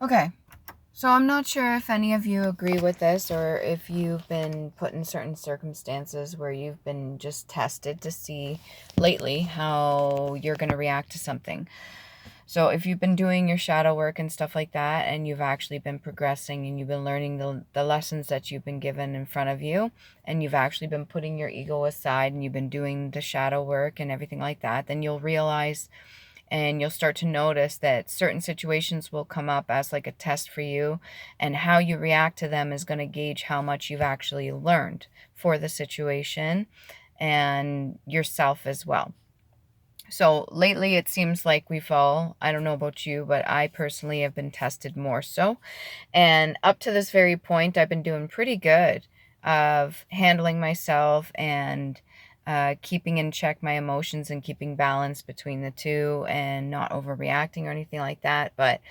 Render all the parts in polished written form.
Okay. So I'm not sure if any of you agree with this, or if you've been put in certain circumstances where you've been just tested to see lately how you're going to react to something. So if you've been doing your shadow work and stuff like that, and you've actually been progressing and you've been learning the lessons that you've been given in front of you, and you've actually been putting your ego aside and you've been doing the shadow work and everything like that, then you'll realize and you'll start to notice that certain situations will come up as like a test for you, and how you react to them is going to gauge how much you've actually learned for the situation and yourself as well. So lately it seems like we've all, I don't know about you, but I personally have been tested more so. And up to this very point, I've been doing pretty good of handling myself and keeping in check my emotions and keeping balance between the two and not overreacting or anything like that. But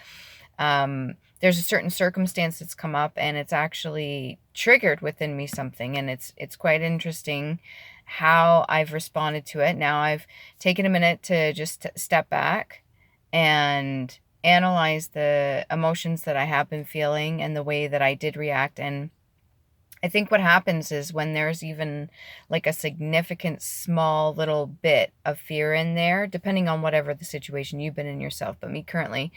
there's a certain circumstance that's come up and it's actually triggered within me something, and it's quite interesting how I've responded to it. Now I've taken a minute to just step back and analyze the emotions that I have been feeling and the way that I did react. And I think what happens is when there's even like a significant small little bit of fear in there, depending on whatever the situation you've been in yourself, but me currently,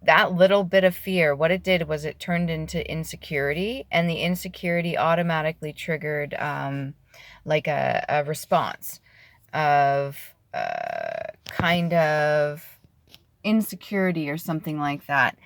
that little bit of fear, what it did was it turned into insecurity, and the insecurity automatically triggered like a response of kind of insecurity or something like that.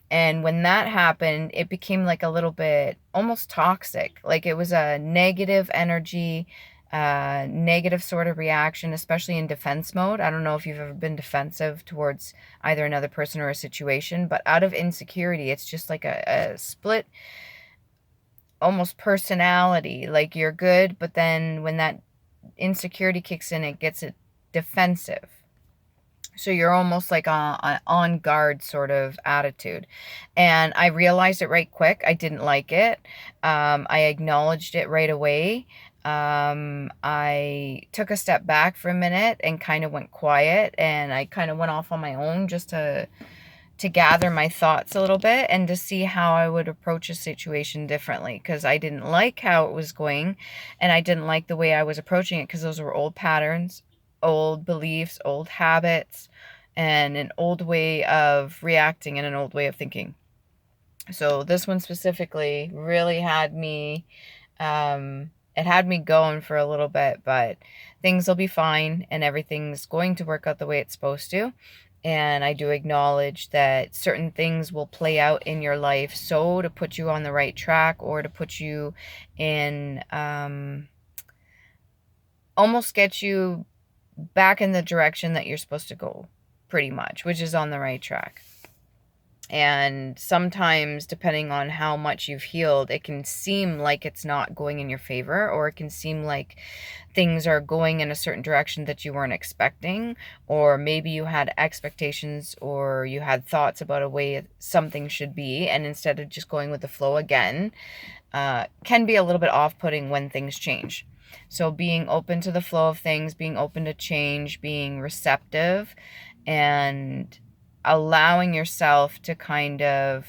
And when that happened, it became like a little bit almost toxic. Like it was a negative energy, negative sort of reaction, especially in defense mode. I don't know if you've ever been defensive towards either another person or a situation, but out of insecurity, it's just like a split, almost personality. Like you're good, but then when that insecurity kicks in, it gets it defensive. So you're almost like on guard sort of attitude. And I realized it right quick. I didn't like it. I acknowledged it right away. I took a step back for a minute and kind of went quiet, and I kind of went off on my own just to gather my thoughts a little bit and to see how I would approach a situation differently, because I didn't like how it was going and I didn't like the way I was approaching it, because those were old patterns, old beliefs, old habits, and an old way of reacting and an old way of thinking. So this one specifically really had me, it had me going for a little bit, but things will be fine and everything's going to work out the way it's supposed to. And I do acknowledge that certain things will play out in your life so to put you on the right track, or to put you in, almost get you back in the direction that you're supposed to go, pretty much, which is on the right track. And sometimes, depending on how much you've healed, it can seem like it's not going in your favor, or it can seem like things are going in a certain direction that you weren't expecting, or maybe you had expectations or you had thoughts about a way something should be, and instead of just going with the flow again, can be a little bit off-putting when things change. So being open to the flow of things, being open to change, being receptive, and allowing yourself to kind of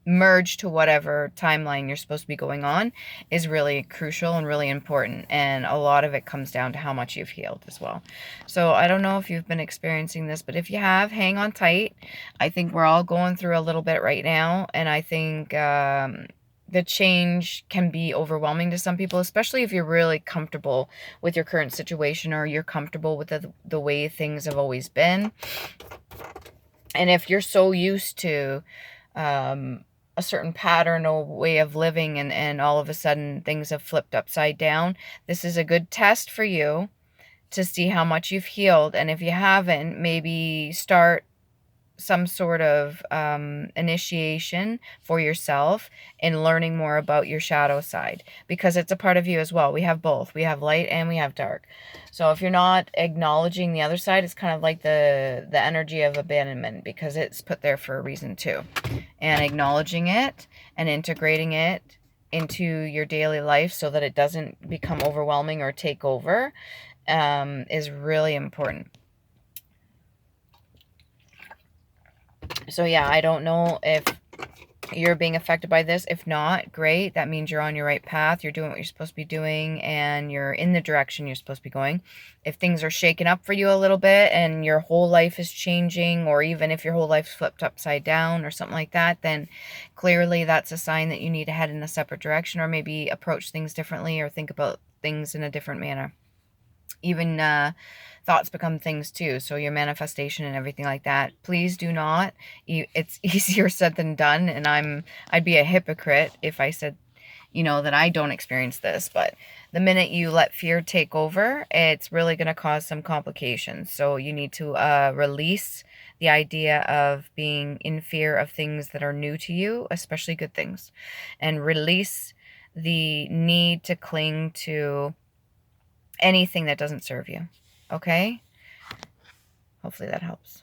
merge to whatever timeline you're supposed to be going on is really crucial and really important. And a lot of it comes down to how much you've healed as well. So I don't know if you've been experiencing this, but if you have, hang on tight. I think we're all going through a little bit right now. And I think the change can be overwhelming to some people, especially if you're really comfortable with your current situation, or you're comfortable with the way things have always been. And if you're so used to a certain pattern or way of living, and all of a sudden things have flipped upside down, this is a good test for you to see how much you've healed. And if you haven't, maybe start some sort of initiation for yourself in learning more about your shadow side, because it's a part of you as well. We have both. We have light and we have dark. So if you're not acknowledging the other side, it's kind of like the energy of abandonment, because it's put there for a reason too. And acknowledging it and integrating it into your daily life so that it doesn't become overwhelming or take over is really important. So yeah, I don't know if you're being affected by this. If not, great. That means you're on your right path. You're doing what you're supposed to be doing, and you're in the direction you're supposed to be going. If things are shaking up for you a little bit and your whole life is changing, or even if your whole life's flipped upside down or something like that, then clearly that's a sign that you need to head in a separate direction, or maybe approach things differently, or think about things in a different manner. Even thoughts become things too, so your manifestation and everything like that. Please do not. It's easier said than done, and I'd be a hypocrite if I said, that I don't experience this. But the minute you let fear take over, it's really going to cause some complications. So you need to release the idea of being in fear of things that are new to you, especially good things, and release the need to cling to anything that doesn't serve you. Okay? Hopefully that helps.